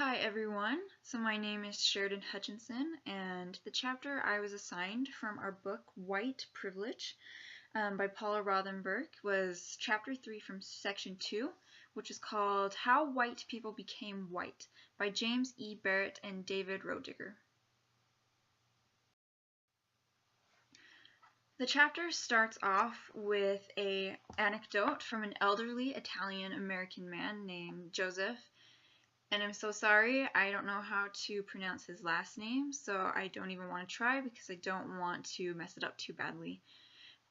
Hi everyone, so my name is Sheridan Hutchinson, and the chapter I was assigned from our book White Privilege by Paula Rothenberg was chapter 3 from section 2, which is called How White People Became White by James E. Barrett and David Roediger. The chapter starts off with an anecdote from an elderly Italian-American man named Joseph. And I'm so sorry, I don't know how to pronounce his last name, so I don't even want to try because I don't want to mess it up too badly.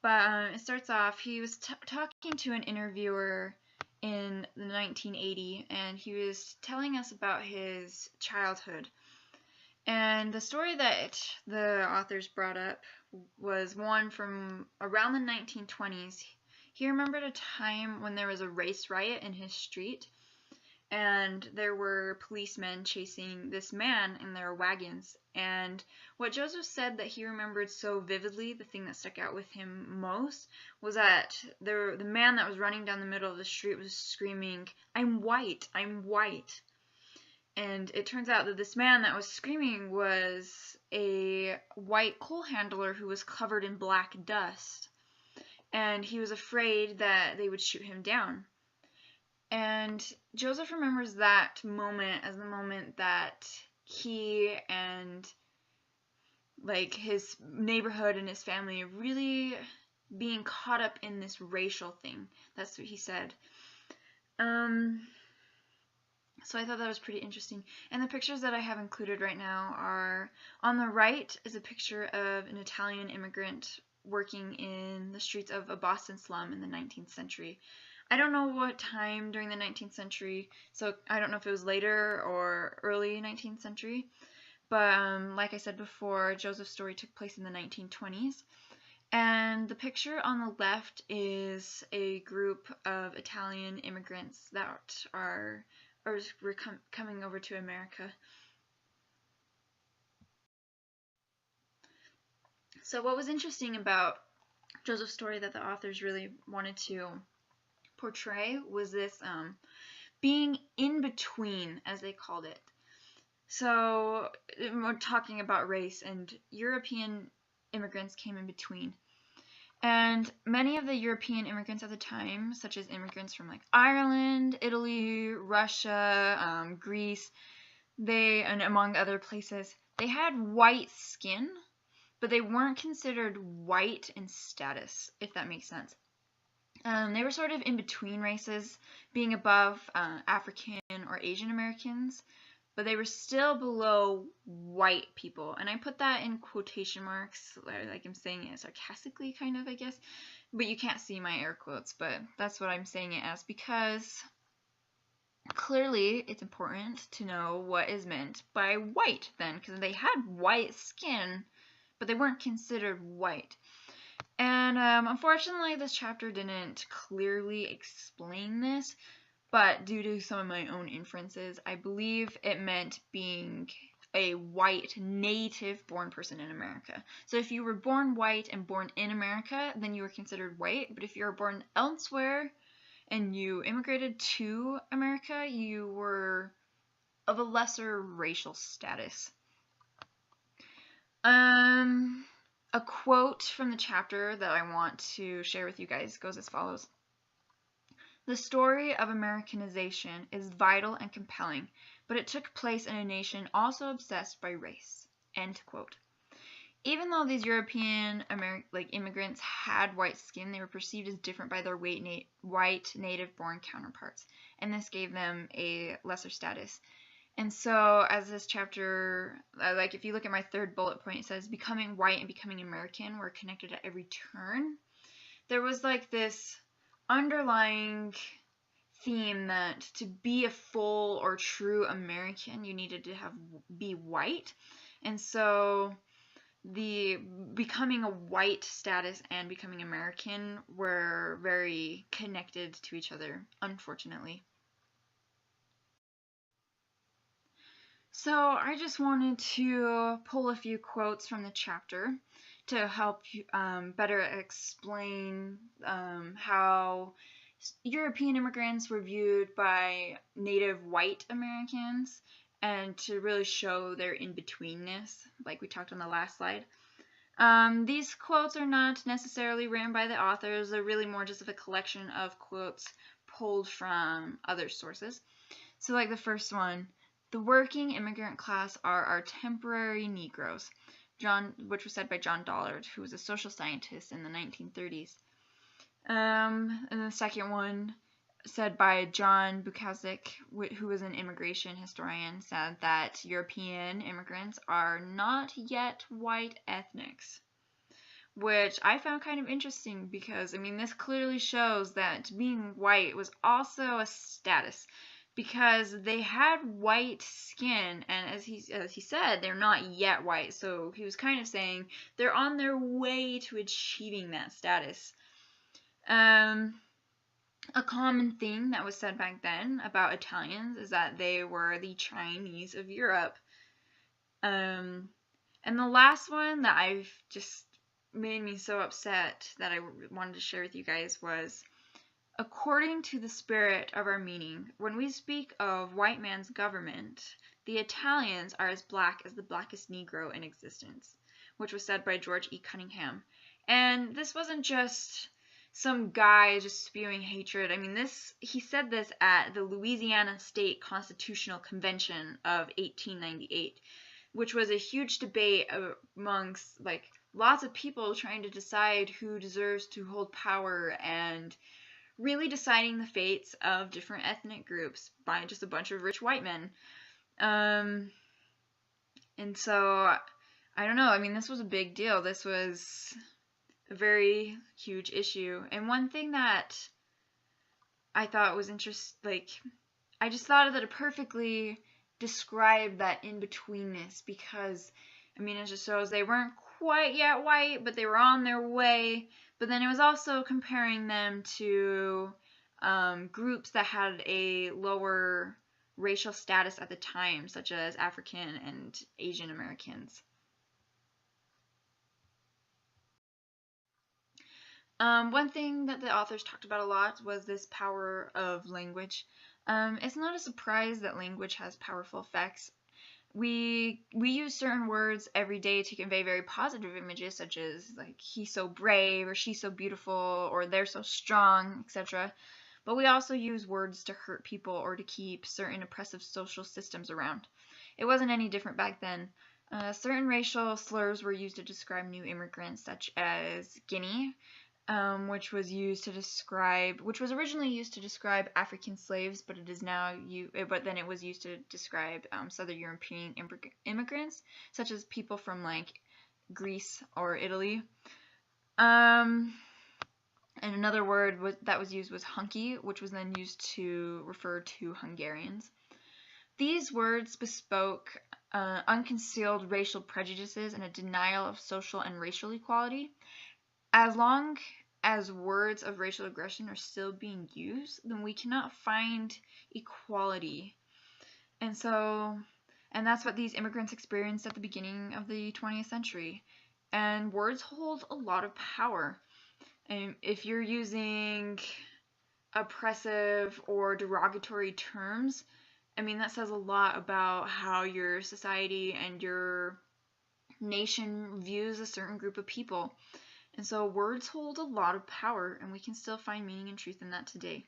But it starts off, he was talking to an interviewer in 1980, and he was telling us about his childhood. And the story that the authors brought up was one from around the 1920s. He remembered a time when there was a race riot in his street, and there were policemen chasing this man in their wagons. And what Joseph said that he remembered so vividly, the thing that stuck out with him most, was that the man that was running down the middle of the street was screaming, "I'm white, I'm white." And it turns out that this man that was screaming was a white coal handler who was covered in black dust. And he was afraid that they would shoot him down. And Joseph remembers that moment as the moment that he and his neighborhood and his family really being caught up in this racial thing. That's what he said. So I thought that was pretty interesting. And the pictures that I have included right now are, on the right is a picture of an Italian immigrant working in the streets of a Boston slum in the 19th century. I don't know what time during the 19th century, so I don't know if it was later or early 19th century, but like I said before, Joseph's story took place in the 1920s. And the picture on the left is a group of Italian immigrants that were coming over to America. So what was interesting about Joseph's story that the authors really wanted to portray was this being in between, as they called it. So we're talking about race, and European immigrants came in between. And many of the European immigrants at the time, such as immigrants from Ireland, Italy, Russia, Greece, and among other places, they had white skin, but they weren't considered white in status, if that makes sense. They were sort of in between races, being above African or Asian Americans, but they were still below white people. And I put that in quotation marks, like I'm saying it sarcastically, kind of, I guess. But you can't see my air quotes, but that's what I'm saying it as, because clearly it's important to know what is meant by white then, because they had white skin, but they weren't considered white. And unfortunately, this chapter didn't clearly explain this, but due to some of my own inferences, I believe it meant being a white native-born person in America. So if you were born white and born in America, then you were considered white. But if you were born elsewhere and you immigrated to America, you were of a lesser racial status. A quote from the chapter that I want to share with you guys goes as follows. "The story of Americanization is vital and compelling, but it took place in a nation also obsessed by race." End quote. Even though these European immigrants had white skin, they were perceived as different by their white native-born counterparts, and this gave them a lesser status. And so, as this chapter, if you look at my third bullet point, it says, becoming white and becoming American were connected at every turn. There was this underlying theme that to be a full or true American, you needed to be white. And so, the becoming a white status and becoming American were very connected to each other, unfortunately. So I just wanted to pull a few quotes from the chapter to help you better explain how European immigrants were viewed by native white Americans, and to really show their in-betweenness, like we talked on the last slide. These quotes are not necessarily written by the authors. They're really more just of a collection of quotes pulled from other sources. So like the first one, the working immigrant class are our temporary Negroes, which was said by John Dollard, who was a social scientist in the 1930s. And the second one, said by John Bukasik, who was an immigration historian, said that European immigrants are not yet white ethnics, which I found kind of interesting because, I mean, this clearly shows that being white was also a status because they had white skin, and as he said, they're not yet white, so he was kind of saying they're on their way to achieving that status. A common thing that was said back then about Italians is that they were the Chinese of Europe. And the last one that I've just made me so upset that I wanted to share with you guys was, according to the spirit of our meaning, when we speak of white man's government, the Italians are as black as the blackest Negro in existence, which was said by George E. Cunningham. And this wasn't just some guy just spewing hatred. I mean, he said this at the Louisiana State Constitutional Convention of 1898, which was a huge debate amongst like lots of people trying to decide who deserves to hold power and really deciding the fates of different ethnic groups by just a bunch of rich white men. And so I don't know. I mean, this was a big deal. This was a very huge issue. And one thing that I thought was interesting, like, I just thought that it perfectly described that in-betweenness because, I mean, it just shows they weren't quite yet white, but they were on their way. But then it was also comparing them to groups that had a lower racial status at the time, such as African and Asian Americans. One thing that the authors talked about a lot was this power of language. It's not a surprise that language has powerful effects. We use certain words every day to convey very positive images, such as like he's so brave, or she's so beautiful, or they're so strong, etc. But we also use words to hurt people or to keep certain oppressive social systems around. It wasn't any different back then. Certain racial slurs were used to describe new immigrants, such as Guinea, which was originally used to describe African slaves, but it is now but then it was used to describe Southern European immigrants, such as people from like Greece or Italy. And another word that was used was hunky, which was then used to refer to Hungarians. These words bespoke unconcealed racial prejudices and a denial of social and racial equality. As long as words of racial aggression are still being used, then we cannot find equality. And that's what these immigrants experienced at the beginning of the 20th century. And words hold a lot of power. And if you're using oppressive or derogatory terms, I mean, that says a lot about how your society and your nation views a certain group of people. And so words hold a lot of power, and we can still find meaning and truth in that today.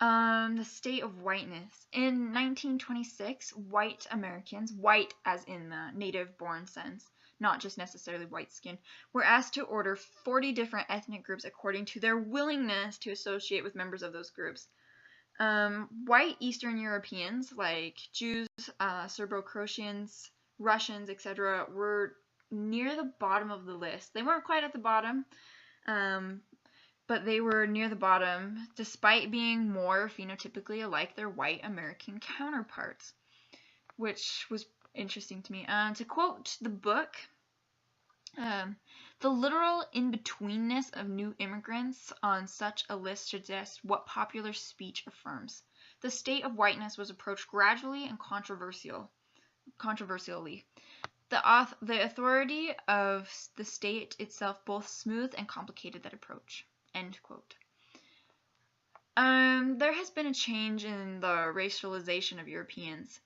The state of whiteness. In 1926, white Americans, white as in the native-born sense, not just necessarily white skin, were asked to order 40 different ethnic groups according to their willingness to associate with members of those groups. White Eastern Europeans, like Jews, Serbo-Croatians, Russians, etc., were near the bottom of the list. They weren't quite at the bottom, but they were near the bottom, despite being more phenotypically alike their white American counterparts, which was interesting to me. To quote the book, the literal in-betweenness of new immigrants on such a list suggests what popular speech affirms. The state of whiteness was approached gradually and controversially. The authority of the state itself both smoothed and complicated that approach. End quote. There has been a change in the racialization of Europeans.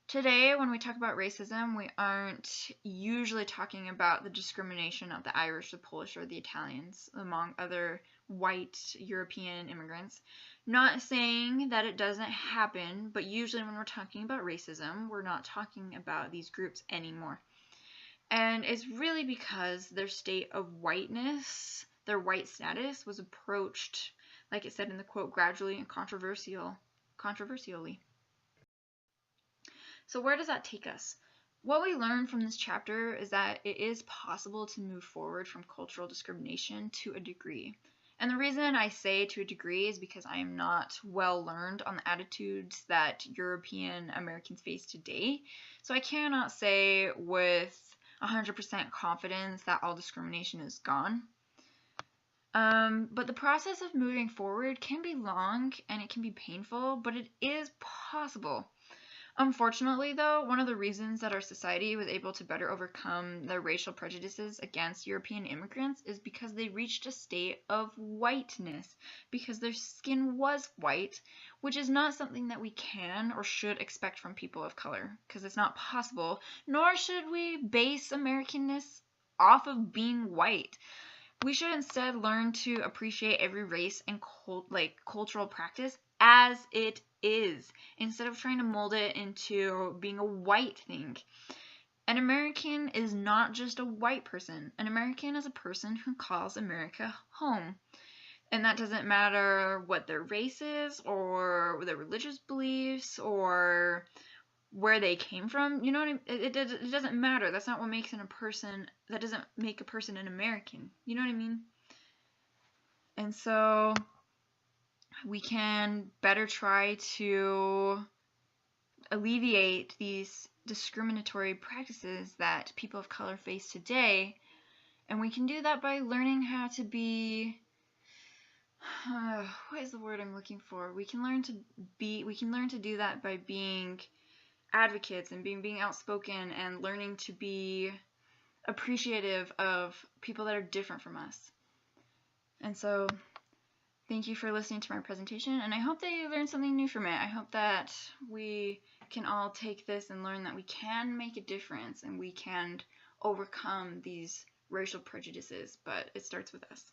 Today, when we talk about racism, we aren't usually talking about the discrimination of the Irish, the Polish, or the Italians, among other white European immigrants. Not saying that it doesn't happen, but usually when we're talking about racism, we're not talking about these groups anymore. And it's really because their state of whiteness, their white status, was approached, like it said in the quote, gradually and controversially. So where does that take us? What we learn from this chapter is that it is possible to move forward from cultural discrimination to a degree. And the reason I say to a degree is because I am not well learned on the attitudes that European Americans face today. So I cannot say with 100% confidence that all discrimination is gone. But the process of moving forward can be long and it can be painful, but it is possible. Unfortunately, though, one of the reasons that our society was able to better overcome the racial prejudices against European immigrants is because they reached a state of whiteness, because their skin was white, which is not something that we can or should expect from people of color, because it's not possible, nor should we base Americanness off of being white. We should instead learn to appreciate every race and cultural practice as it is, instead of trying to mold it into being a white thing. An American is not just a white person. An American is a person who calls America home. And that doesn't matter what their race is, or their religious beliefs, or where they came from. You know what I mean? It doesn't matter. That's not what makes a person. That doesn't make a person an American. You know what I mean? And so we can better try to alleviate these discriminatory practices that people of color face today. And we can do that by learning how to be what is the word I'm looking for? We can learn to do that by being advocates and being outspoken and learning to be appreciative of people that are different from us. And so thank you for listening to my presentation, and I hope that you learned something new from it. I hope that we can all take this and learn that we can make a difference and we can overcome these racial prejudices, but it starts with us.